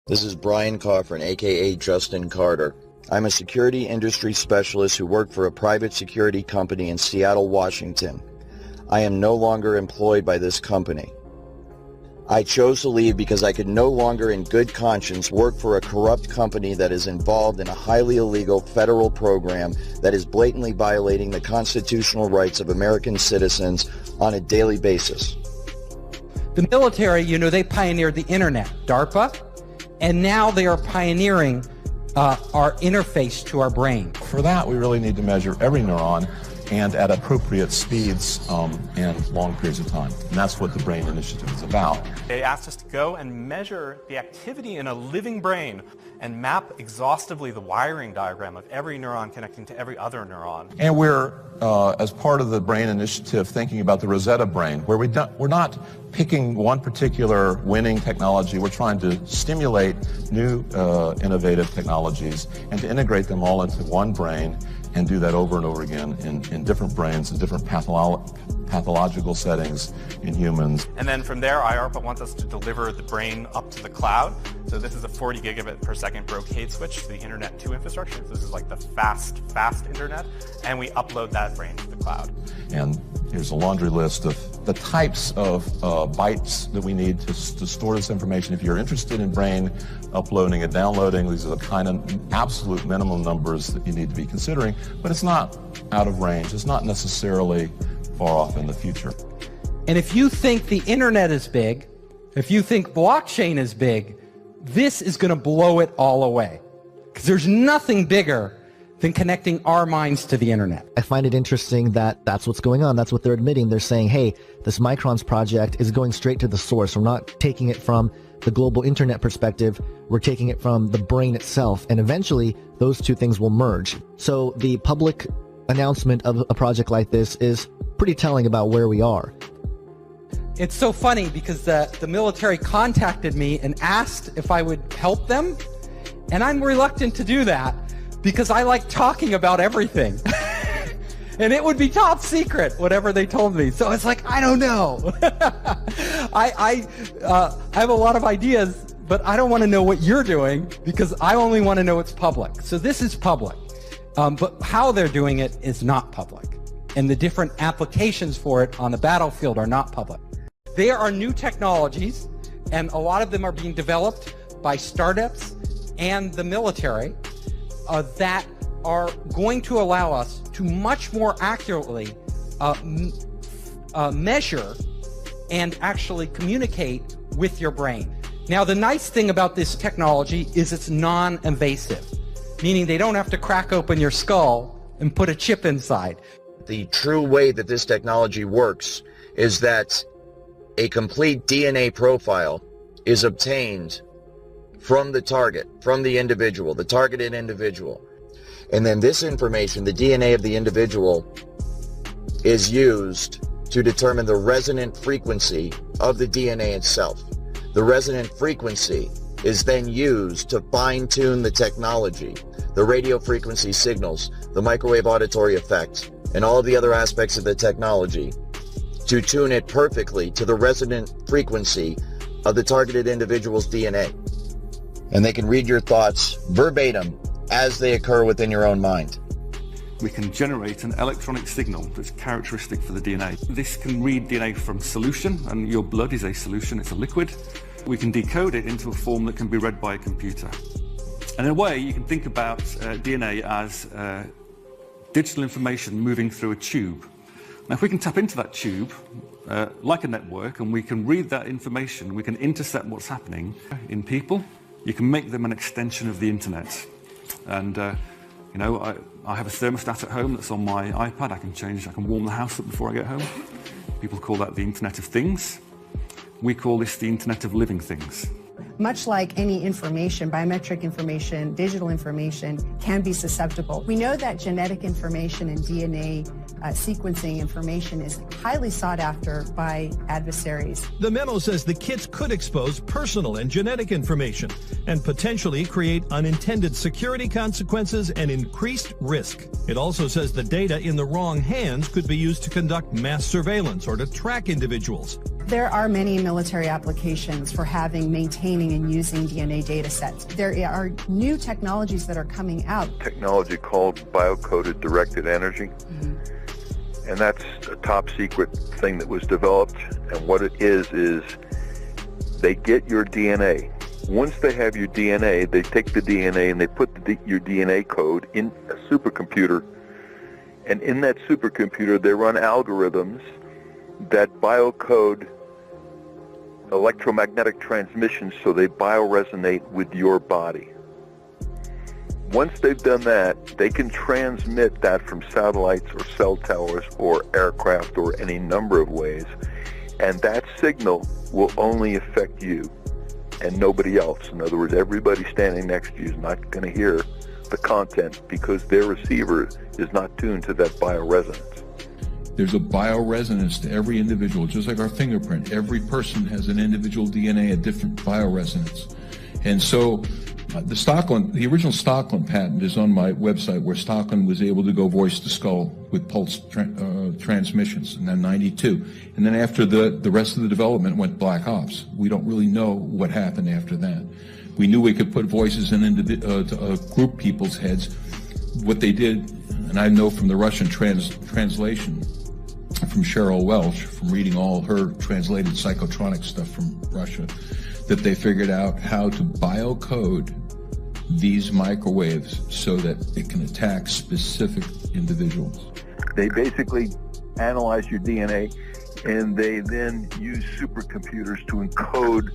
This is Brian Coffrin, aka Justin Carter. I'm a security industry specialist who worked for a private security company in Seattle, Washington. I am no longer employed by this company. I chose to leave because I could no longer in good conscience work for a corrupt company that is involved in a highly illegal federal program that is blatantly violating the constitutional rights of American citizens on a daily basis. The military, they pioneered the internet, DARPA, and now they are pioneering our interface to our brain. For that, we really need to measure every neuron and at appropriate speeds and long periods of time. And that's what the Brain Initiative is about. They asked us to go and measure the activity in a living brain and map exhaustively the wiring diagram of every neuron connecting to every other neuron. And we're, as part of the Brain Initiative, thinking about the Rosetta brain, where we're not picking one particular winning technology. We're trying to stimulate new innovative technologies and to integrate them all into one brain and do that over and over again in different brains, in different pathological settings in humans. And then from there, IARPA wants us to deliver the brain up to the cloud. So this is a 40 gigabit per second brocade switch to the Internet 2 infrastructure. This is like the fast internet. And we upload that brain to the cloud. And here's a laundry list of the types of bytes that we need to store this information. If you're interested in brain uploading and downloading, these are the kind of absolute minimum numbers that you need to be considering. But it's not out of range. It's not necessarily far off in the future. And if you think the internet is big, if you think blockchain is big, this is going to blow it all away. Because there's nothing bigger than connecting our minds to the internet. I find it interesting that that's what's going on. That's what they're admitting. They're saying, hey, this Microns project is going straight to the source. We're not taking it from the global internet perspective. We're taking it from the brain itself. And eventually, those two things will merge. So the public announcement of a project like this is pretty telling about where we are. It's so funny because the military contacted me and asked if I would help them. And I'm reluctant to do that because I like talking about everything. And it would be top secret, whatever they told me. So it's like, I don't know. I have a lot of ideas, but I don't want to know what you're doing because I only want to know it's public. So this is public. But how they're doing it is not public. And the different applications for it on the battlefield are not public. There are new technologies, and a lot of them are being developed by startups and the military that are going to allow us to much more accurately measure and actually communicate with your brain. Now, the nice thing about this technology is it's non-invasive, meaning they don't have to crack open your skull and put a chip inside. The true way that this technology works is that a complete DNA profile is obtained from the target, from the individual, the targeted individual. And then this information, the DNA of the individual, is used to determine the resonant frequency of the DNA itself. The resonant frequency is then used to fine-tune the technology, the radio frequency signals, the microwave auditory effect, and all of the other aspects of the technology to tune it perfectly to the resonant frequency of the targeted individual's DNA. And they can read your thoughts verbatim as they occur within your own mind. We can generate an electronic signal that's characteristic for the DNA. This can read DNA from solution, and your blood is a solution, it's a liquid. We can decode it into a form that can be read by a computer. And in a way, you can think about DNA as digital information moving through a tube. Now, if we can tap into that tube, like a network, and we can read that information, we can intercept what's happening in people, you can make them an extension of the internet. And, I have a thermostat at home that's on my iPad. I can warm the house up before I get home. People call that the Internet of Things. We call this the Internet of Living Things. Much like any information, biometric information, digital information can be susceptible. We know that genetic information and DNA sequencing information is highly sought after by adversaries. The memo says the kits could expose personal and genetic information and potentially create unintended security consequences and increased risk. It also says the data in the wrong hands could be used to conduct mass surveillance or to track individuals. There are many military applications for maintaining and using DNA data sets. There are new technologies that are coming out. Technology called biocoded directed energy. And that's a top secret thing that was developed. And what it is they get your DNA. Once they have your DNA, they take the DNA and they put your DNA code in a supercomputer. And in that supercomputer, they run algorithms that biocode electromagnetic transmissions so they bioresonate with your body. Once they've done that, they can transmit that from satellites or cell towers or aircraft or any number of ways. And that signal will only affect you and nobody else. In other words, everybody standing next to you is not going to hear the content because their receiver is not tuned to that bioresonance. There's a bioresonance to every individual, just like our fingerprint. Every person has an individual DNA, a different bioresonance. And so the original Stockland patent is on my website, where Stockland was able to go voice to skull with pulse transmissions in 92. And then after the rest of the development went black ops. We don't really know what happened after that. We knew we could put voices in group people's heads. What they did, and I know from the Russian translation from Cheryl Welch, from reading all her translated psychotronic stuff from Russia, that they figured out how to biocode these microwaves so that it can attack specific individuals. They basically analyze your DNA and they then use supercomputers to encode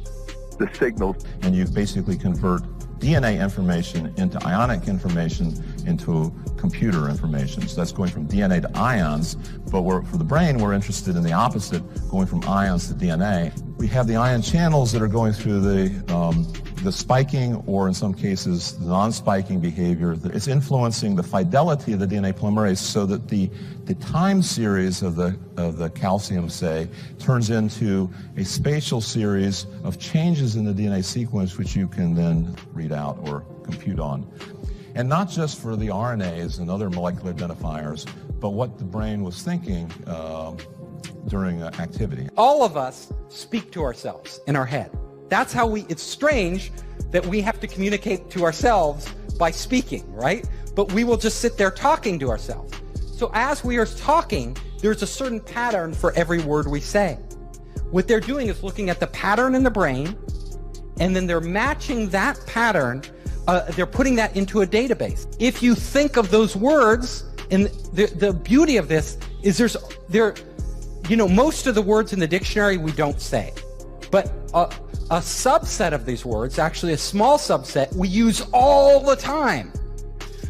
the signals. And you basically convert DNA information into ionic information into computer information. So that's going from DNA to ions, but for the brain, we're interested in the opposite, going from ions to DNA. We have the ion channels that are going through the spiking, or in some cases, the non-spiking behavior. It's influencing the fidelity of the DNA polymerase so that the time series of the calcium, say, turns into a spatial series of changes in the DNA sequence, which you can then read out or compute on. And not just for the RNAs and other molecular identifiers, but what the brain was thinking during activity. All of us speak to ourselves in our head. That's how it's strange that we have to communicate to ourselves by speaking, right? But we will just sit there talking to ourselves. So as we are talking, there's a certain pattern for every word we say. What they're doing is looking at the pattern in the brain, and then they're matching that pattern, they're putting that into a database. If you think of those words, and the beauty of this is most of the words in the dictionary we don't say, but a subset of these words, actually a small subset, we use all the time.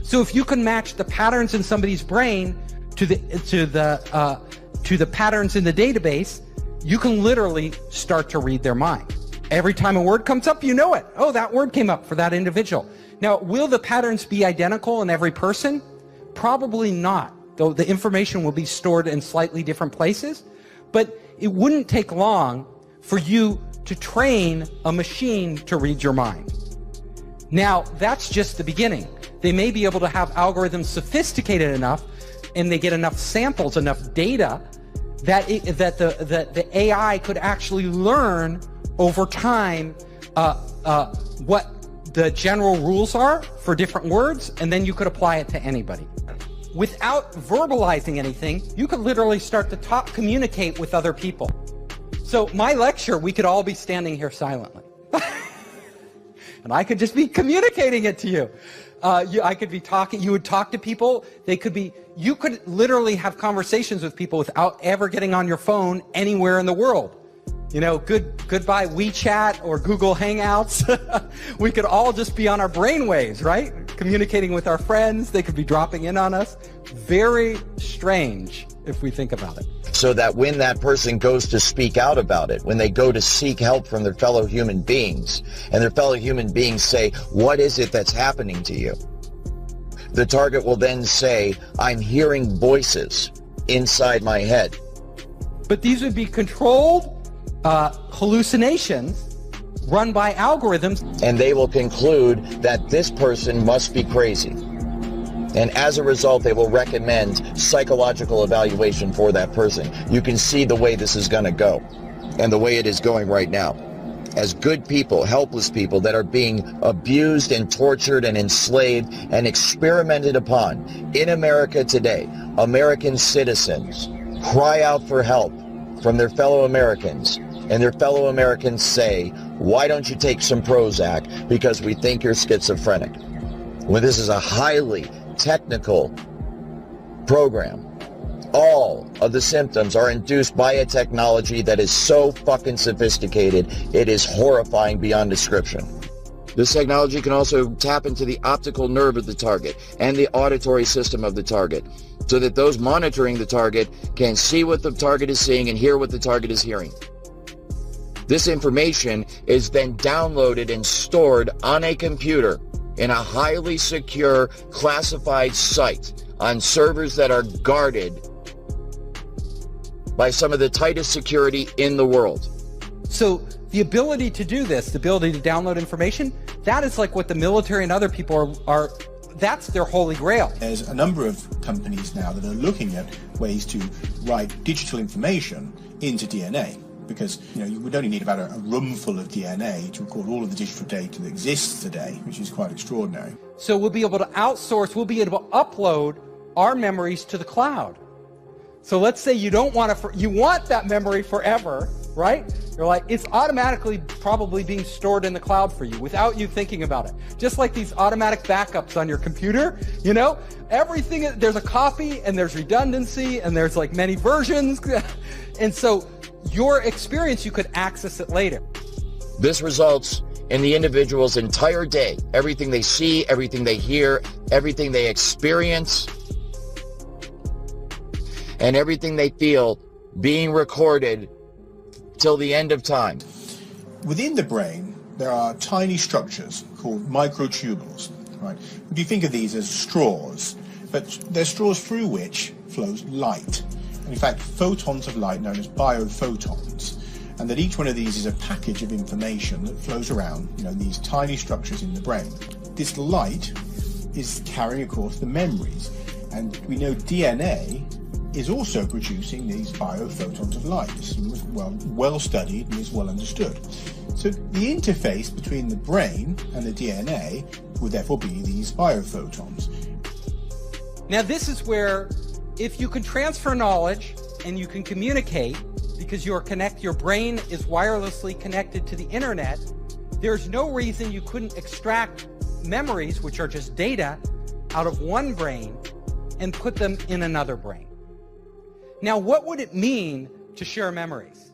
So if you can match the patterns in somebody's brain to the patterns in the database, you can literally start to read their mind. Every time a word comes up, you know it. Oh, that word came up for that individual. Now, will the patterns be identical in every person? Probably not, though the information will be stored in slightly different places. But it wouldn't take long for you to train a machine to read your mind. Now, that's just the beginning. They may be able to have algorithms sophisticated enough, and they get enough samples, enough data, that the AI could actually learn over time what the general rules are for different words, and then you could apply it to anybody. Without verbalizing anything, you could literally start to communicate with other people. So my lecture, we could all be standing here silently. And I could just be communicating it to you. I could be talking, you would talk to people, you could literally have conversations with people without ever getting on your phone anywhere in the world. Goodbye WeChat or Google Hangouts. We could all just be on our brainwaves, right? Communicating with our friends. They could be dropping in on us. Very strange if we think about it. So that when that person goes to speak out about it, when they go to seek help from their fellow human beings, and their fellow human beings say, what is it that's happening to you? The target will then say, I'm hearing voices inside my head. But these would be controlled hallucinations run by algorithms. And they will conclude that this person must be crazy. And as a result, they will recommend psychological evaluation for that person. You can see the way this is going to go. and the way it is going right now, as good people, helpless people that are being abused and tortured and enslaved and experimented upon in America today, American citizens cry out for help from their fellow Americans, and their fellow Americans say, why don't you take some Prozac because we think you're schizophrenic? When this is a highly technical program. All of the symptoms are induced by a technology that is so fucking sophisticated, it is horrifying beyond description. This technology can also tap into the optical nerve of the target and the auditory system of the target, so that those monitoring the target can see what the target is seeing and hear what the target is hearing. This information is then downloaded and stored on a computer in a highly secure, classified site on servers that are guarded by some of the tightest security in the world. So the ability to do this, the ability to download information, that is like what the military and other people are that's their holy grail. There's a number of companies now that are looking at ways to write digital information into DNA, because you would only need about a room full of DNA to record all of the digital data that exists today, which is quite extraordinary. So we'll be able to outsource, we'll be able to upload our memories to the cloud. So let's say you don't want to, you want that memory forever, right? You're like, it's automatically probably being stored in the cloud for you without you thinking about it. Just like these automatic backups on your computer, everything, there's a copy and there's redundancy and there's like many versions. And so your experience, you could access it later. This results in the individual's entire day, everything they see, everything they hear, everything they experience, and everything they feel being recorded till the end of time. Within the brain, there are tiny structures called microtubules, right? If you think of these as straws, but they're straws through which flows light. And in fact, photons of light known as biophotons. And that each one of these is a package of information that flows around, these tiny structures in the brain. This light is carrying, of course, the memories. And we know DNA is also producing these biophotons of light. This is well studied and is well understood. So the interface between the brain and the DNA would therefore be these biophotons. Now this is where, if you can transfer knowledge and you can communicate, because your brain is wirelessly connected to the internet, there's no reason you couldn't extract memories, which are just data, out of one brain and put them in another brain. Now, what would it mean to share memories?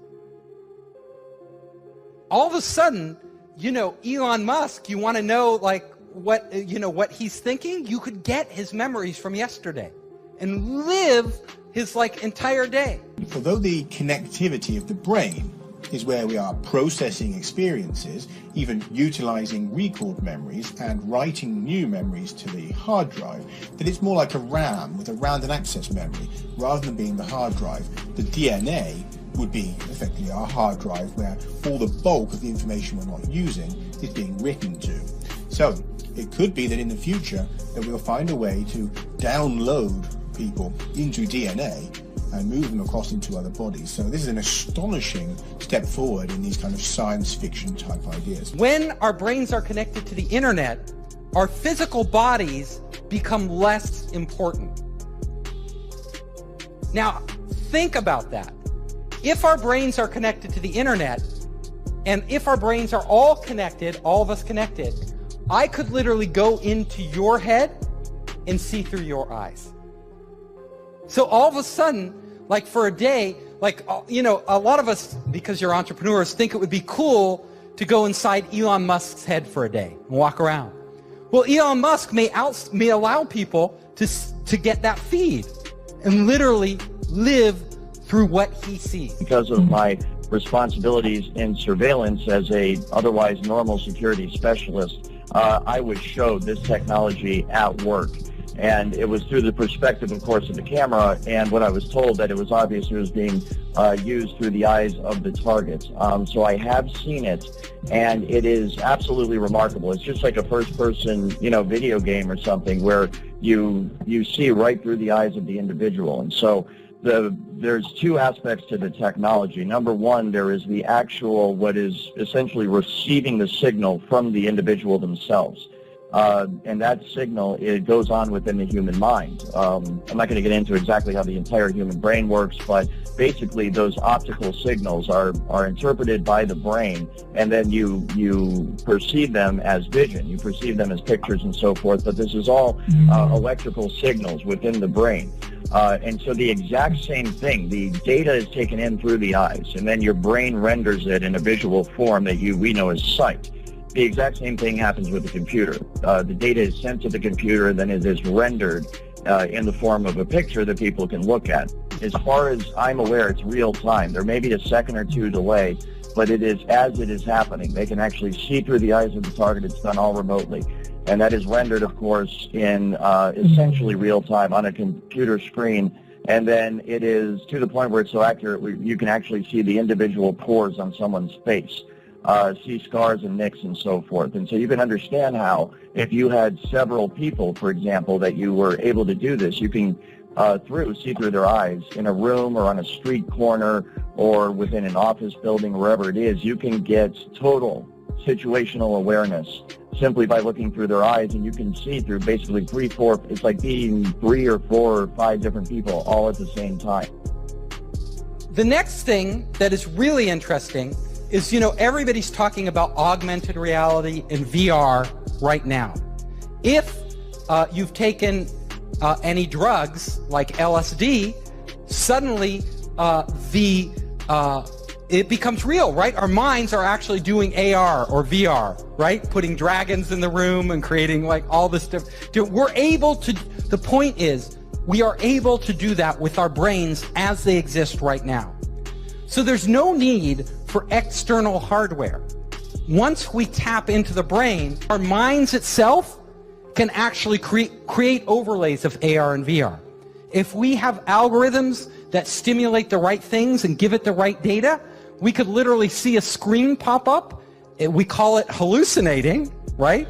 All of a sudden, Elon Musk, you want to know what he's thinking? You could get his memories from yesterday and live his entire day. Although the connectivity of the brain is where we are processing experiences, even utilizing recalled memories and writing new memories to the hard drive, that it's more like a RAM with a random access memory rather than being the hard drive. The DNA would be effectively our hard drive where all the bulk of the information we're not using is being written to. So it could be that in the future that we'll find a way to download people into DNA and move them across into other bodies. So this is an astonishing step forward in these kind of science fiction type ideas. When our brains are connected to the internet, our physical bodies become less important. Now, think about that. If our brains are connected to the internet, and if our brains are all connected, all of us connected, I could literally go into your head and see through your eyes. So all of a sudden, for a day, a lot of us, because you're entrepreneurs, think it would be cool to go inside Elon Musk's head for a day and walk around. Well, Elon Musk may allow people to get that feed and literally live through what he sees. Because of my responsibilities in surveillance as a otherwise normal security specialist, I was showed this technology at work. And it was through the perspective, of course, of the camera, and what I was told that it was obvious it was being used through the eyes of the targets. So I have seen it, and it is absolutely remarkable. It's just like a first-person, video game or something where you see right through the eyes of the individual. And so There's two aspects to the technology. Number one, there is the actual, what is essentially receiving the signal from the individual themselves. And that signal, it goes on within the human mind. I'm not going to get into exactly how the entire human brain works, but basically those optical signals are interpreted by the brain, and then you perceive them as vision. You perceive them as pictures and so forth, but this is all electrical signals within the brain. And so the exact same thing, the data is taken in through the eyes, and then your brain renders it in a visual form that we know as sight. The exact same thing happens with the computer. The data is sent to the computer, and then it is rendered in the form of a picture that people can look at. As far as I'm aware, it's real time. There may be a second or two delay, but it is as it is happening. They can actually see through the eyes of the target. It's done all remotely. And that is rendered, of course, in essentially real time on a computer screen. And then it is to the point where it's so accurate, you can actually see the individual pores on someone's face. See scars and nicks and so forth. And so you can understand how if you had several people, for example, that you were able to do this, you can see through their eyes in a room or on a street corner or within an office building, wherever it is. You can get total situational awareness simply by looking through their eyes, and you can see through basically it's like being 3 or 4 or 5 different people all at the same time. The next thing that is really interesting is, everybody's talking about augmented reality and VR right now. If you've taken any drugs like LSD, suddenly it becomes real, right? Our minds are actually doing AR or VR, right? Putting dragons in the room and creating like all this stuff. We're able to, the point is, we are able to do that with our brains as they exist right now. So there's no need for external hardware. Once we tap into the brain, our minds itself can actually create overlays of AR and VR. If we have algorithms that stimulate the right things and give it the right data, we could literally see a screen pop up. We call it hallucinating, right?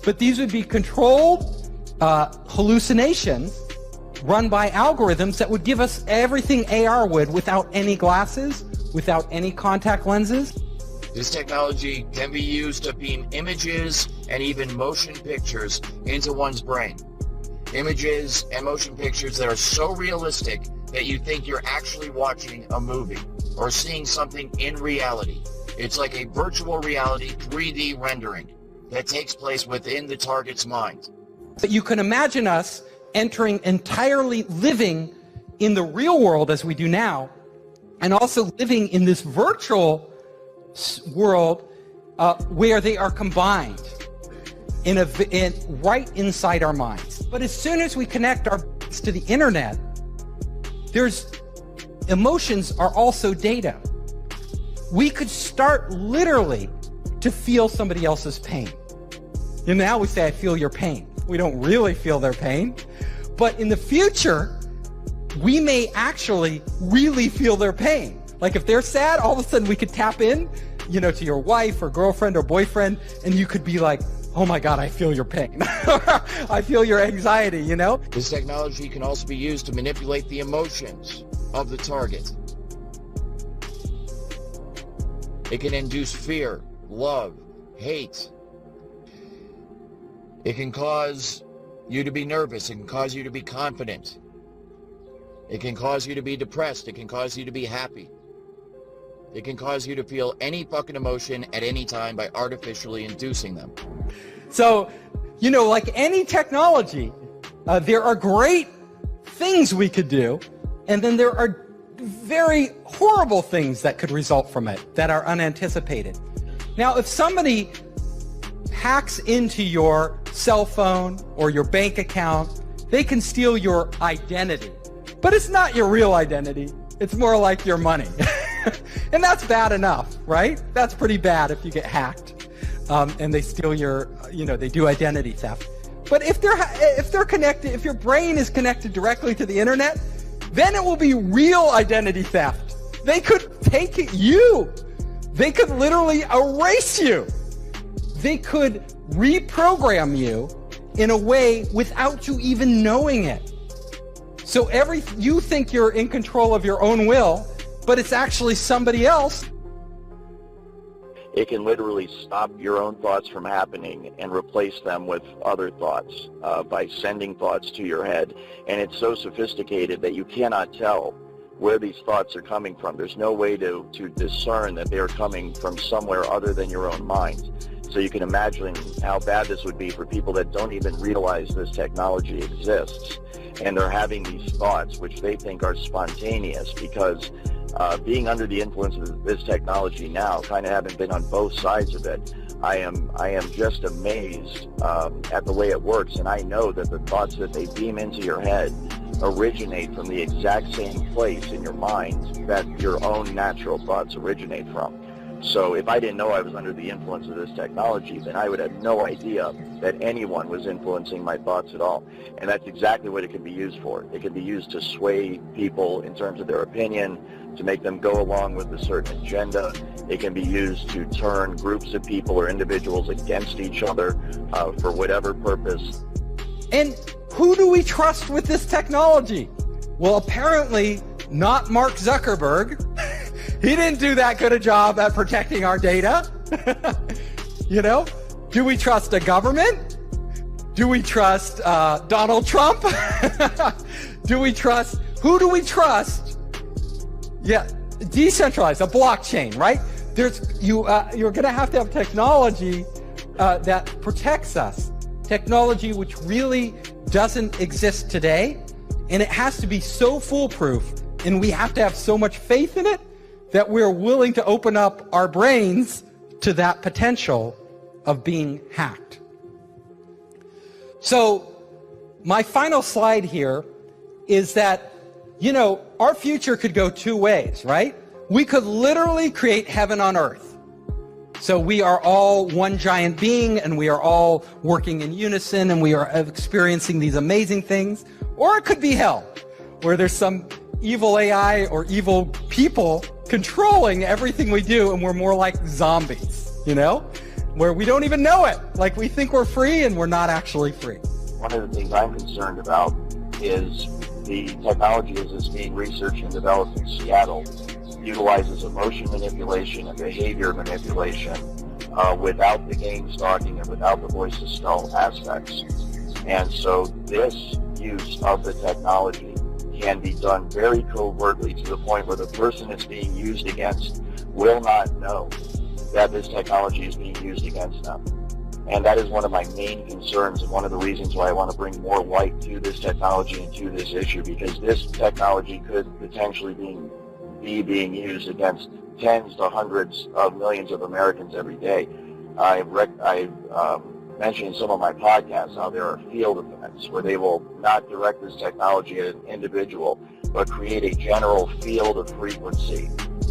But these would be controlled hallucinations run by algorithms that would give us everything AR would without any glasses, without any contact lenses. This technology can be used to beam images and even motion pictures into one's brain. Images and motion pictures that are so realistic that you think you're actually watching a movie or seeing something in reality. It's like a virtual reality 3D rendering that takes place within the target's mind. But you can imagine us entering entirely living in the real world as we do now, and also living in this virtual world where they are combined right inside our minds. But as soon as we connect our brains to the internet, emotions are also data. We could start literally to feel somebody else's pain. And now we say, I feel your pain. We don't really feel their pain. But in the future, we may actually really feel their pain. Like if they're sad, all of a sudden we could tap in, to your wife or girlfriend or boyfriend, and you could be like, oh my God, I feel your pain. I feel your anxiety, This technology can also be used to manipulate the emotions of the target. It can induce fear, love, hate. It can cause you to be nervous. It can cause you to be confident. It can cause you to be depressed. It can cause you to be happy. It can cause you to feel any fucking emotion at any time by artificially inducing them. So, like any technology, there are great things we could do, and then there are very horrible things that could result from it that are unanticipated. Now, if somebody hacks into your cell phone or your bank account, they can steal your identity. But it's not your real identity. It's more like your money. And that's bad enough, right? That's pretty bad if you get hacked and they steal your, they do identity theft. But if they're connected, if your brain is connected directly to the internet, then it will be real identity theft. They could take you. They could literally erase you. They could reprogram you in a way without you even knowing it. So you think you're in control of your own will, but it's actually somebody else. It can literally stop your own thoughts from happening and replace them with other thoughts by sending thoughts to your head. And it's so sophisticated that you cannot tell where these thoughts are coming from. There's no way to discern that they're coming from somewhere other than your own mind. So you can imagine how bad this would be for people that don't even realize this technology exists. And they're having these thoughts, which they think are spontaneous, because being under the influence of this technology now, kind of having been on both sides of it, I am just amazed at the way it works. And I know that the thoughts that they beam into your head originate from the exact same place in your mind that your own natural thoughts originate from. So if I didn't know I was under the influence of this technology, then I would have no idea that anyone was influencing my thoughts at all. And that's exactly what it can be used for. It can be used to sway people in terms of their opinion, to make them go along with a certain agenda. It can be used to turn groups of people or individuals against each other for whatever purpose. And who do we trust with this technology? Well, apparently not Mark Zuckerberg. He didn't do that good a job at protecting our data. You know, do we trust a government? Do we trust Donald Trump? Who do we trust? Yeah, decentralized, a blockchain, right? You're going to have technology that protects us. Technology which really doesn't exist today, and it has to be so foolproof, and we have to have so much faith in it that we're willing to open up our brains to that potential of being hacked. So my final slide here is that, you know, our future could go two ways, right? We could literally create heaven on earth. So we are all one giant being, and we are all working in unison, and we are experiencing these amazing things. Or it could be hell, where there's some evil AI or evil people controlling everything we do, and we're more like zombies, you know, where we don't even know it. Like, we think we're free, and we're not actually free. One of the things I'm concerned about is the technology as it's being researched and developed in Seattle utilizes emotion manipulation and behavior manipulation without the game stalking and without the voice to skull aspects. And so this use of the technology can be done very covertly to the point where the person it's being used against will not know that this technology is being used against them. And that is one of my main concerns, and one of the reasons why I want to bring more light to this technology and to this issue, because this technology could potentially be being used against tens to hundreds of millions of Americans every day. I've mentioned in some of my podcasts how there are field events where they will not direct this technology at an individual, but create a general field of frequency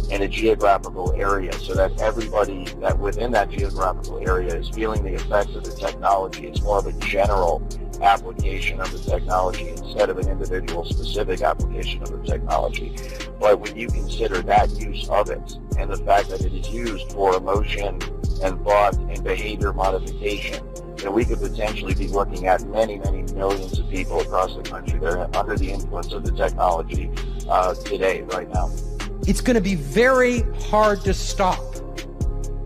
in a geographical area, so that everybody that within that geographical area is feeling the effects of the technology. It's more of a general application of the technology instead of an individual specific application of the technology. But when you consider that use of it and the fact that it is used for emotion and thought and behavior modification, then we could potentially be looking at many, many millions of people across the country that are under the influence of the technology today, right now. It's going to be very hard to stop.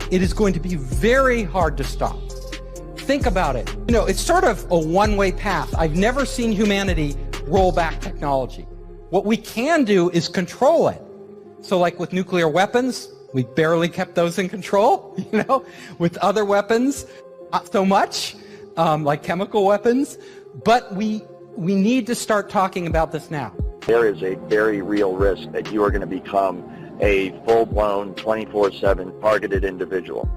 It is going to be very hard to stop. Think about it. You know, it's sort of a one-way path. I've never seen humanity roll back technology. What we can do is control it. So like with nuclear weapons, we barely kept those in control, you know. With other weapons, not so much, like chemical weapons. But we need to start talking about this now. There is a very real risk that you are going to become a full-blown 24/7 targeted individual.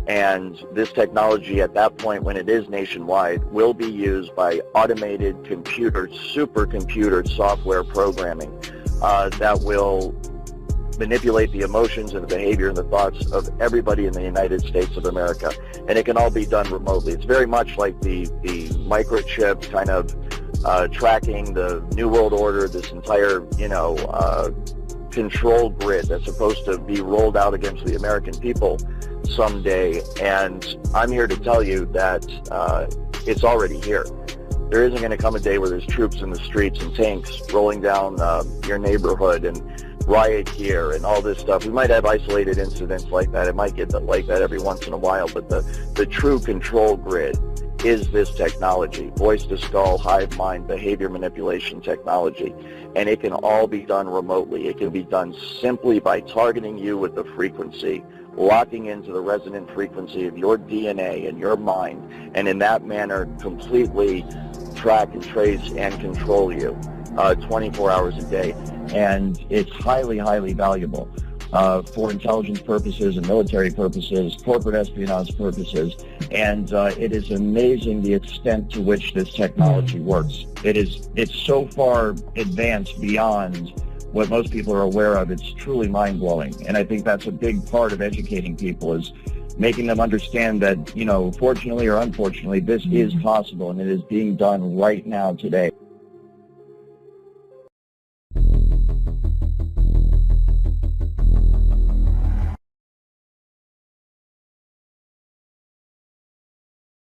And this technology at that point, when it is nationwide, will be used by automated computer, supercomputer software programming that will manipulate the emotions and the behavior and the thoughts of everybody in the United States of America. And it can all be done remotely. It's very much like the microchip kind of tracking the New World Order, this entire, control grid that's supposed to be rolled out against the American people someday. And I'm here to tell you that it's already here. There isn't going to come a day where there's troops in the streets and tanks rolling down your neighborhood and riot gear and all this stuff. We might have isolated incidents like that. It might get like that every once in a while, but the true control grid is this technology, voice-to-skull, hive mind, behavior manipulation technology. And it can all be done remotely. It can be done simply by targeting you with the frequency, locking into the resonant frequency of your DNA and your mind, and in that manner completely track and trace and control you 24 hours a day. And it's highly, highly valuable for intelligence purposes and military purposes, corporate espionage purposes, and it is amazing the extent to which this technology works. It's so far advanced beyond what most people are aware of. It's truly mind-blowing, and I think that's a big part of educating people, is making them understand that, fortunately or unfortunately, this is possible, and it is being done right now today.